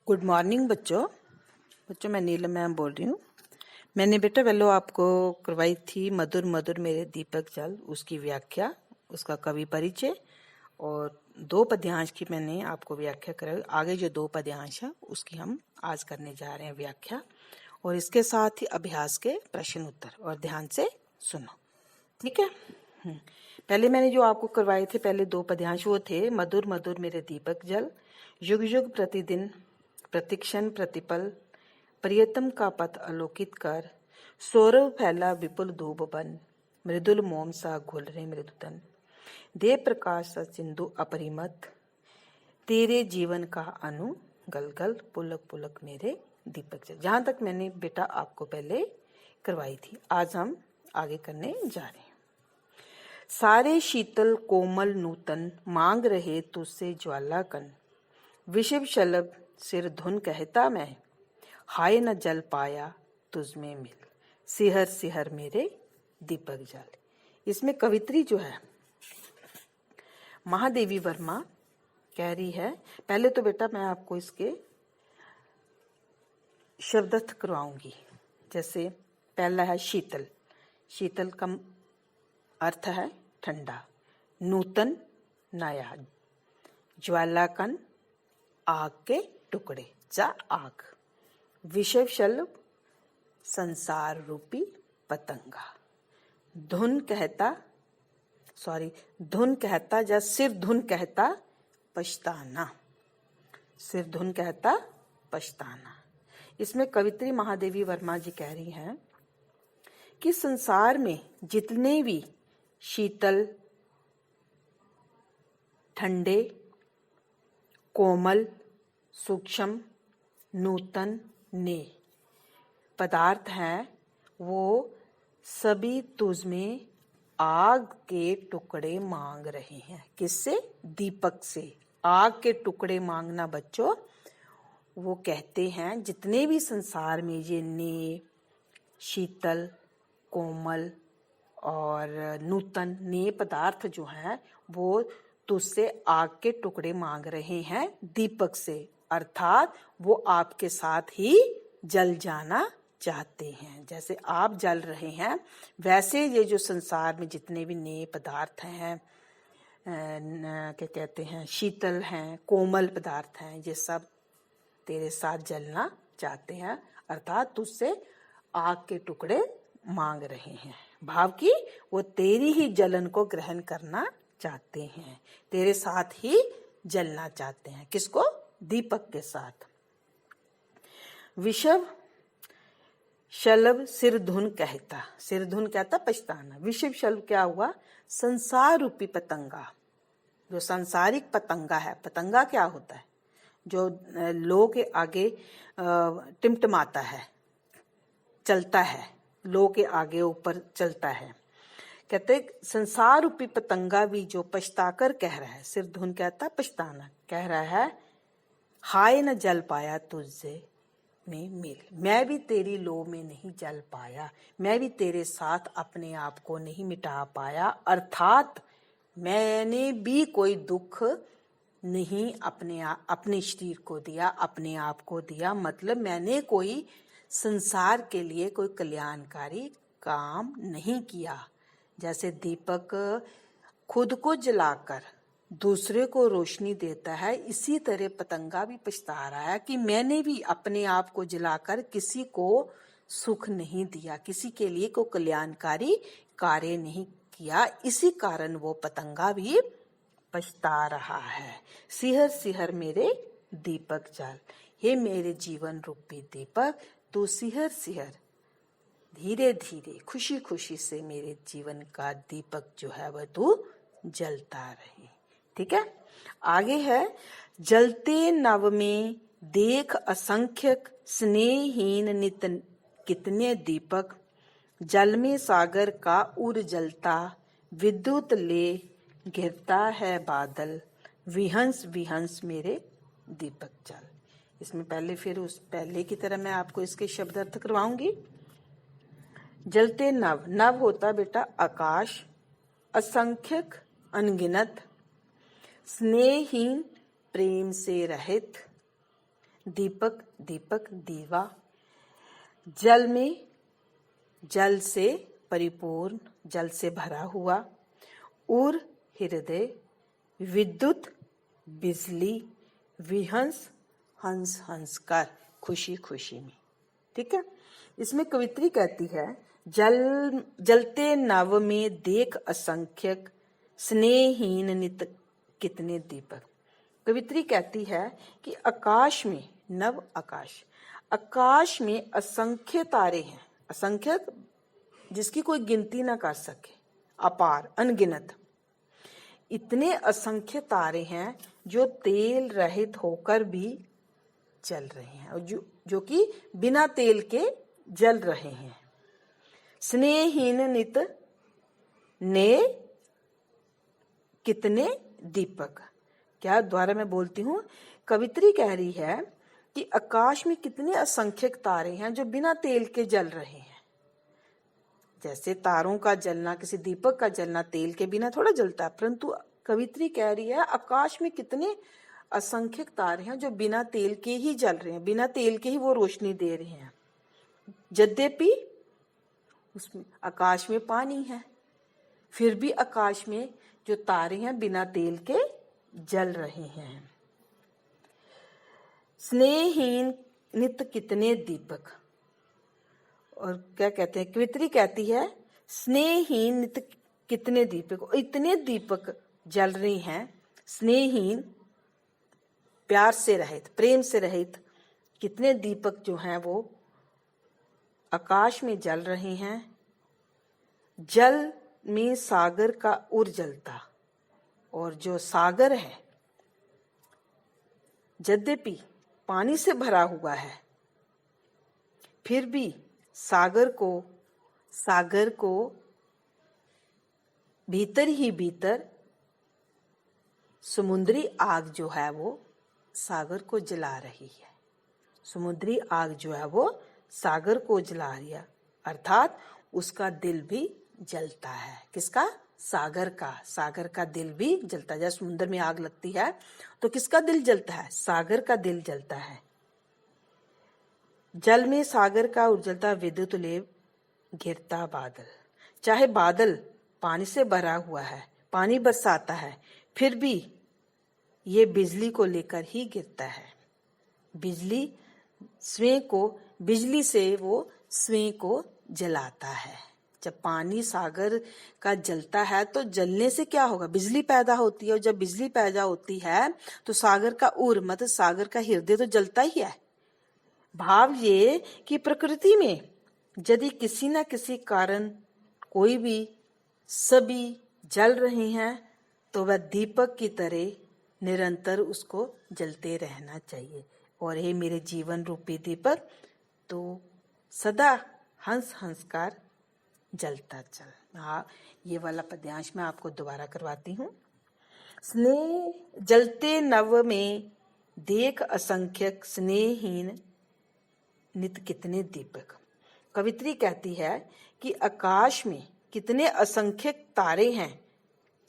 Good morning बच्चों मैं नीलम ma'am बोल रही हूँ। मैंने बेटा वेलो आपको करवाई थी मधुर मधुर मेरे दीपक जल, उसकी व्याख्या, उसका कवि परिचय और 2 पद्यांश की मैंने आपको व्याख्या कराई। आगे जो 2 पद्यांश है उसकी हम आज करने जा रहे हैं व्याख्या, और इसके साथ ही अभ्यास के प्रश्न उत्तर। और ध्यान से सुनो, ठीक है। पहले मैंने जो आपको करवाए थे पहले 2 पद्यांश वो थे मधुर मधुर मेरे दीपक जल, युग युग प्रतिदिन प्रतिक्षण प्रतिपल, प्रियतम का पथ अलोकित कर, सौरभ फैला विपुल धूप बन, मृदुल मोम सा घुल रहे मृदुतन, दे प्रकाश सा सिंधु अपरिमत, तेरे जीवन का अनु गलगल पुलक पुलक मेरे दीपक जल। जहां तक मैंने बेटा आपको पहले करवाई थी, आज हम आगे करने जा रहे हैं। सारे शीतल कोमल नूतन मांग रहे तुझसे ज्वाला कन, विषिव शलभ सिर धुन कहता मैं, हाय न जल पाया तुझ में मिल, सिहर सिहर मेरे दीपक जल। इसमें कवित्री जो है महादेवी वर्मा कह रही है। पहले तो बेटा मैं आपको इसके शब्दार्थ करवाऊंगी। जैसे पहला है शीतल, शीतल का अर्थ है ठंडा, नूतन नया, ज्वालाकन आग के टुकड़े जा आग, विषव शलभ संसार रूपी पतंगा, धुन कहता जा सिर धुन कहता पछताना, सिर धुन कहता पछताना। इसमें कवित्री महादेवी वर्मा जी कह रही हैं कि संसार में जितने भी शीतल, ठंडे, कोमल, सूक्ष्म, नूतन, नए पदार्थ हैं, वो सभी तुझ में आग के टुकड़े मांग रहे हैं। किससे? दीपक से। आग के टुकड़े मांगना बच्चों, वो कहते हैं जितने भी संसार में ये नए, शीतल, कोमल और नूतन नए पदार्थ जो हैं वो तुझसे आग के टुकड़े मांग रहे हैं दीपक से, अर्थात वो आपके साथ ही जल जाना चाहते हैं। जैसे आप जल रहे हैं वैसे ये जो संसार में जितने भी नए पदार्थ हैं, क्या कहते हैं, शीतल हैं, कोमल पदार्थ हैं, ये सब तेरे साथ जलना चाहते हैं, अर्थात तुझसे आग के टुकड़े मांग रहे हैं। भाव की वो तेरी ही जलन को ग्रहण करना चाहते हैं, तेरे साथ ही जलना चाहते हैं। किसको? दीपक के साथ। विषव शलभ सिर धुन कहता, सिर धुन कहता पछताना। विषव शलभ क्या हुआ? संसार रूपी पतंगा, जो सांसारिक पतंगा है। पतंगा क्या होता है? जो लो के आगे टिमटिमाता है, चलता है, लो के आगे ऊपर चलता है। कहते संसार रूपी पतंगा भी जो पछताकर कह रहा है, सिर धुन कहता पछताना, कह रहा है हाय न जल पाया तुझसे में मिल, मैं भी तेरी लो में नहीं जल पाया, मैं भी तेरे साथ अपने आप को नहीं मिटा पाया, अर्थात मैंने भी कोई दुख नहीं अपने शरीर को दिया, अपने आप को दिया। मतलब मैंने कोई संसार के लिए कोई कल्याणकारी काम नहीं किया। जैसे दीपक खुद को जलाकर दूसरे को रोशनी देता है, इसी तरह पतंगा भी पछता रहा है कि मैंने भी अपने आप को जलाकर किसी को सुख नहीं दिया, किसी के लिए कोई कल्याणकारी कार्य नहीं किया। इसी कारण वो पतंगा भी पछता रहा है। सिहर सिहर मेरे दीपक जल, हे मेरे जीवन रूपी दीपक, तू सिहर सिहर धीरे धीरे खुशी खुशी से मेरे जीवन का दीपक जो है वह तू जलता रहे। ठीक है। आगे है जलते नव में देख असंख्यक, स्नेहहीन नित कितने दीपक, जल में सागर का उर जलता, विद्युत ले घिरता है बादल, विहंस विहंस मेरे दीपक जल। इसमें पहले फिर उस पहले की तरह मैं आपको इसके शब्द अर्थ करवाऊंगी। जलते नव, नव होता बेटा आकाश, असंख्यक अनगिनत, स्नेहहीन प्रेम से रहित, दीपक, दीपक, दीवा। जल में, जल से परिपूर्ण, जल से भरा हुआ। उर, हृदय। विद्युत, बिजली। विहंस, हंस, हंसकर, खुशी खुशी में। ठीक है। इसमें कवित्री कहती है, जलते नव में देख असंख्यक, स्नेहहीन नित कितने दीपक। कवित्री कहती है कि आकाश में, नव आकाश, आकाश में असंख्य तारे हैं। असंख्य जिसकी कोई गिनती ना कर सके, अपार, अनगिनत। इतने असंख्य तारे हैं जो तेल रहित होकर भी जल रहे हैं, और जो कि बिना तेल के जल रहे हैं। स्नेहहीन नित ने कितने दीपक। क्या द्वारा मैं बोलती हूँ, कवित्री कह रही है कि आकाश में कितने असंख्यक तारे हैं जो बिना तेल के जल रहे हैं। जैसे तारों का जलना, किसी दीपक का जलना तेल के बिना थोड़ा जलता है, परंतु कवित्री कह रही है आकाश में कितने असंख्यक तारे हैं जो बिना तेल के ही जल रहे हैं, बिना तेल के ही वो रोशनी दे रहे हैं। यद्यपि उसमें आकाश में पानी है, फिर भी आकाश में जो तारे हैं बिना तेल के जल रहे हैं। स्नेहहीन नित कितने दीपक। और क्या कहते हैं, कवित्री कहती है स्नेहहीन नित कितने दीपक। इतने दीपक जल रहे हैं, स्नेहहीन, प्यार से रहित, प्रेम से रहित कितने दीपक जो हैं वो आकाश में जल रहे हैं। जल में सागर का उर जलता, और जो सागर है यद्यपि पानी से भरा हुआ है, फिर भी सागर को भीतर ही भीतर समुद्री आग जो है वो सागर को जला रही है। समुद्री आग जो है वो सागर को जला रही है, अर्थात उसका दिल भी जलता है। किसका? सागर का। सागर का दिल भी जलता है। जब समुद्र में आग लगती है तो किसका दिल जलता है? सागर का दिल जलता है। जल में सागर का उजलता विद्युत लेव गिरता बादल। चाहे बादल पानी से भरा हुआ है, पानी बरसाता है, फिर भी ये बिजली को लेकर ही गिरता है। बिजली से वो स्वयं को जलाता है। जब पानी सागर का जलता है तो जलने से क्या होगा? बिजली पैदा होती है, और जब बिजली पैदा होती है तो सागर का उर, मतलब सागर का हृदय तो जलता ही है। भाव ये कि प्रकृति में यदि किसी न किसी कारण कोई भी सभी जल रहे हैं तो वह दीपक की तरह निरंतर उसको जलते रहना चाहिए। और हे मेरे जीवन रूपी दीपक, तो सदा हंस हंसकार जलता चल। हाँ, ये वाला पद्यांश मैं आपको दोबारा करवाती हूँ। स्नेह जलते नव में देख असंख्यक, स्नेहहीन नित कितने दीपक। कवित्री कहती है कि आकाश में कितने असंख्यक तारे हैं,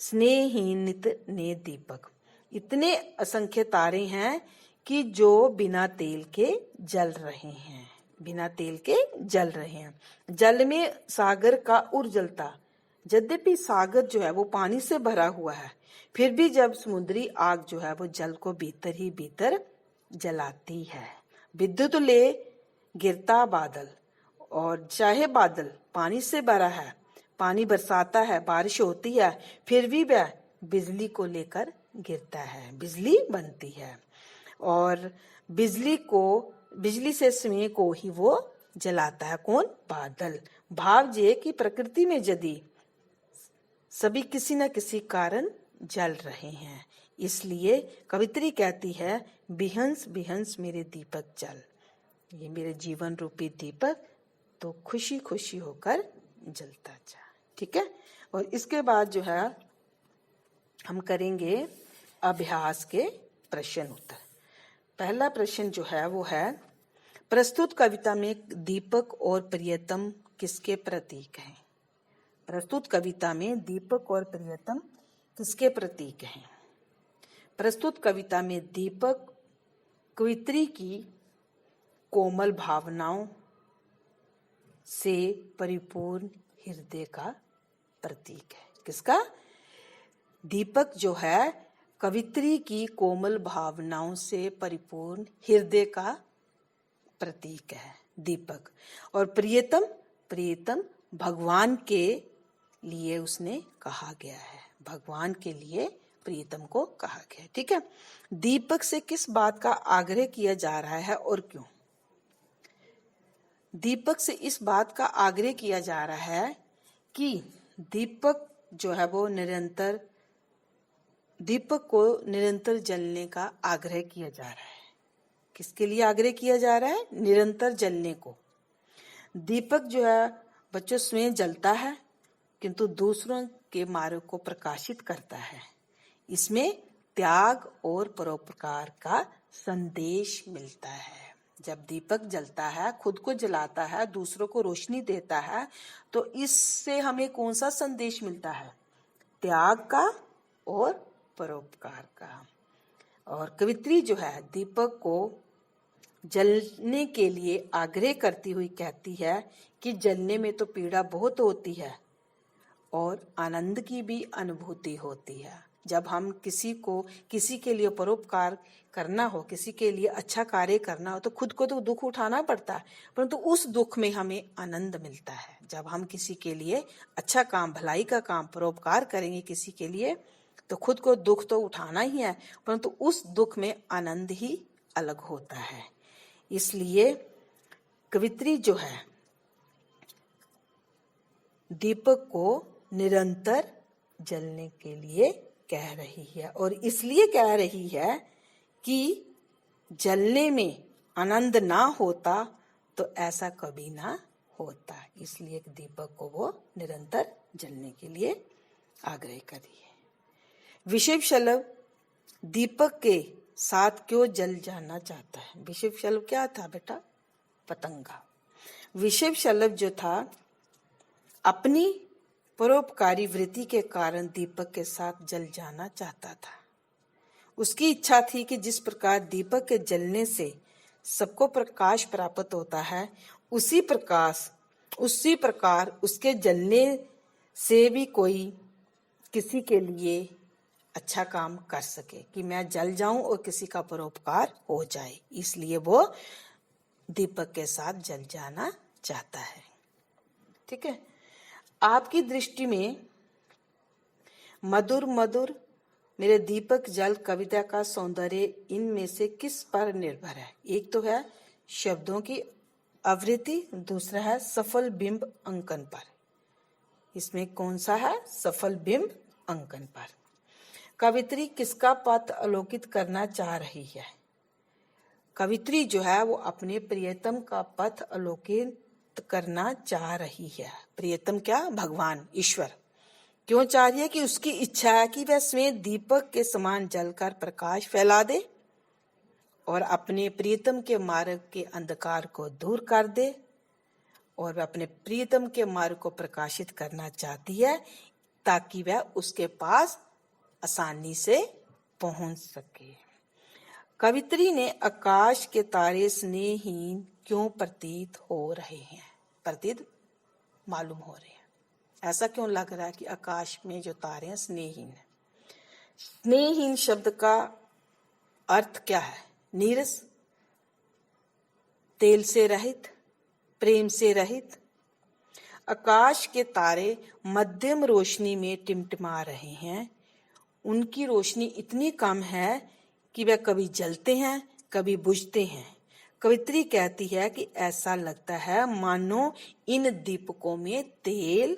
स्नेहहीन नित ने दीपक। इतने असंख्य तारे हैं कि जो बिना तेल के जल रहे हैं, बिना तेल के जल रहे हैं। जल में सागर का उर जलता, यद्यपि सागर जो है वो पानी से भरा हुआ है, फिर भी जब समुद्री आग जो है वो जल को भीतर ही भीतर जलाती है। विद्युत ले गिरता बादल, और चाहे बादल पानी से भरा है, पानी बरसाता है, बारिश होती है, फिर भी वह बिजली को लेकर गिरता है, बिजली बनती है। और बिजली से स्वयं को ही वो जलाता है। कौन? बादल। भाव ये कि प्रकृति में यदि सभी किसी न किसी कारण जल रहे हैं, इसलिए कवित्री कहती है बिहंस बिहंस मेरे दीपक जल। ये मेरे जीवन रूपी दीपक तो खुशी खुशी होकर जलता जा। ठीक है। और इसके बाद जो है हम करेंगे अभ्यास के प्रश्न उत्तर। पहला प्रश्न जो है वो है, प्रस्तुत कविता में दीपक और प्रियतम किसके प्रतीक हैं? प्रस्तुत कविता में दीपक और प्रियतम किसके प्रतीक हैं? प्रस्तुत कविता में दीपक कवित्री की कोमल भावनाओं से परिपूर्ण हृदय का प्रतीक है। किसका? दीपक जो है कवित्री की कोमल भावनाओं से परिपूर्ण हृदय का प्रतीक है दीपक। और प्रियतम, प्रियतम भगवान के लिए उसने कहा गया है, भगवान के लिए प्रियतम को कहा गया है। ठीक है, दीपक से किस बात का आग्रह किया जा रहा है और क्यों? दीपक से इस बात का आग्रह किया जा रहा है कि दीपक जो है वो निरंतर, दीपक को निरंतर जलने का आग्रह किया जा रहा है। किसके लिए आग्रह किया जा रहा है? निरंतर जलने को। दीपक जो है बच्चों स्वयं जलता है किंतु दूसरों के मार्ग को प्रकाशित करता है। इसमें त्याग और परोपकार का संदेश मिलता है। जब दीपक जलता है, खुद को जलाता है, दूसरों को रोशनी देता है, तो इससे हमें कौन सा संदेश मिलता है? त्याग का और परोपकार का। और कवित्री जो है दीपक को जलने के लिए आग्रह करती हुई कहती है कि जलने में तो पीड़ा बहुत होती है और आनंद की भी अनुभूति होती है। जब हम किसी के लिए परोपकार करना हो, किसी के लिए अच्छा कार्य करना हो, तो खुद को तो दुख उठाना पड़ता है, परंतु उस दुख में हमें आनंद मिलता है। जब हम किसी के लिए अच्छा काम, भलाई का काम, परोपकार करेंगे किसी के लिए, तो खुद को दुख तो उठाना ही है, परंतु उस दुख में आनंद ही अलग होता है। इसलिए कवित्री जो है दीपक को निरंतर जलने के लिए कह रही है, और इसलिए कह रही है कि जलने में आनंद ना होता तो ऐसा कभी ना होता। इसलिए दीपक को वो निरंतर जलने के लिए आग्रह कर रही है। विषयशलभ दीपक के साथ क्यों जल जाना चाहता है? विषयशलभ क्या था बेटा? पतंगा। विषयशलभ जो था अपनी परोपकारी वृत्ति के कारण दीपक के साथ जल जाना चाहता था। उसकी इच्छा थी कि जिस प्रकार दीपक के जलने से सबको प्रकाश प्राप्त होता है, उसी प्रकार उसके जलने से भी कोई किसी के लिए अच्छा काम कर सके, कि मैं जल जाऊं और किसी का परोपकार हो जाए। इसलिए वो दीपक के साथ जल जाना चाहता है। ठीक है, आपकी दृष्टि में मधुर मधुर मेरे दीपक जल कविता का सौंदर्य इनमें से किस पर निर्भर है? एक तो है शब्दों की आवृत्ति, दूसरा है सफल बिंब अंकन पर। इसमें कौन सा है? सफल बिंब अंकन पर। कवित्री किसका पथ अलोकित करना चाह रही है? कवित्री जो है वो अपने प्रियतम का पथ अलोकित करना चाह रही है। प्रियतम क्या? भगवान, ईश्वर। क्यों चाह रही है? कि उसकी इच्छा है कि वह स्वयं दीपक के समान जलकर प्रकाश फैला दे और अपने प्रियतम के मार्ग के अंधकार को दूर कर दे, और वह अपने प्रियतम के मार्ग को प्रकाशित करना चाहती है ताकि वह उसके पास आसानी से पहुंच सके। कवित्री ने आकाश के तारे स्नेहहीन क्यों प्रतीत हो रहे हैं? प्रतीत मालूम हो रहे हैं। ऐसा क्यों लग रहा है कि आकाश में जो तारे हैं स्नेहहीन है? स्नेहहीन शब्द का अर्थ क्या है? नीरस, तेल से रहित, प्रेम से रहित। आकाश के तारे मध्यम रोशनी में टिमटिमा रहे हैं। उनकी रोशनी इतनी कम है कि वह कभी जलते हैं, कभी बुझते हैं। कवित्री कहती है कि ऐसा लगता है मानो इन दीपकों में तेल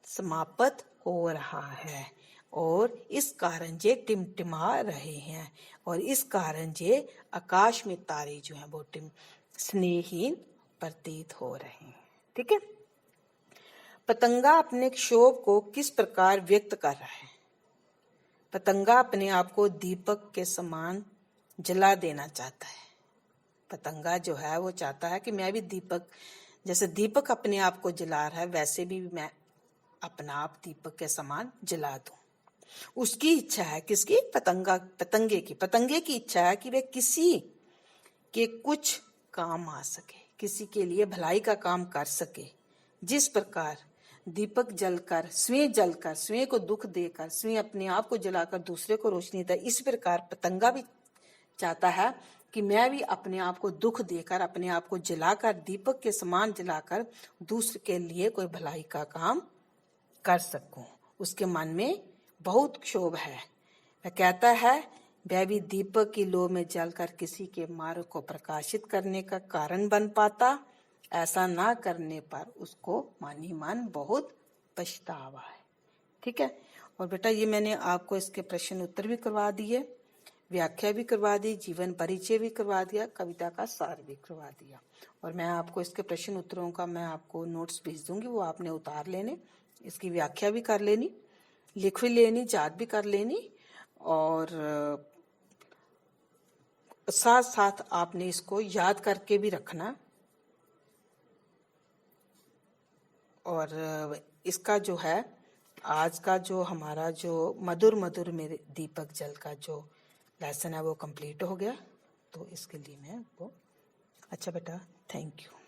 समाप्त हो रहा है, और इस कारण ये टिमटिमा रहे हैं, और इस कारण ये आकाश में तारे जो हैं वो स्नेहहीन प्रतीत हो रहे हैं। ठीक है, पतंगा अपने क्षोभ को किस प्रकार व्यक्त कर रहा है? पतंगा अपने आप को दीपक के समान जला देना चाहता है। पतंगा जो है वो चाहता है कि मैं भी दीपक, जैसे दीपक अपने आप को जला रहा है, वैसे भी मैं अपना आप दीपक के समान जला दूं। उसकी इच्छा है, किसकी? पतंगे की इच्छा है कि वह किसी के कुछ काम आ सके, किसी के लिए भलाई का काम कर सके। जिस प्रकार दीपक जलकर स्वयं को दुख देकर, स्वयं अपने आप को जलाकर दूसरे को रोशनी दे, इस प्रकार पतंगा भी चाहता है कि मैं भी अपने आप को दुख देकर, अपने आप को जलाकर, दीपक के समान जलाकर दूसरे के लिए कोई भलाई का काम कर सकूं। उसके मन में बहुत क्षोभ है। वह कहता है वह भी दीपक की लौ में जलकर किसी के मार्ग को प्रकाशित करने का कारण बन पाता। ऐसा ना करने पर उसको मन ही मन बहुत पछतावा है। ठीक है। और बेटा ये मैंने आपको इसके प्रश्न उत्तर भी करवा दिए, व्याख्या भी करवा दी, जीवन परिचय भी करवा दिया, कविता का सार भी करवा दिया। और मैं आपको इसके प्रश्न उत्तरों का मैं आपको नोट्स भेज दूंगी, वो आपने उतार लेने, इसकी व्याख्या भी कर लेनी, लिख भी लेनी, याद भी कर लेनी, और साथ साथ आपने इसको याद करके भी रखना। और इसका जो है आज का जो हमारा जो मधुर मधुर मेरे दीपक जल का जो लेसन है वो कंप्लीट हो गया। तो इसके लिए मैं आपको अच्छा बेटा थैंक यू।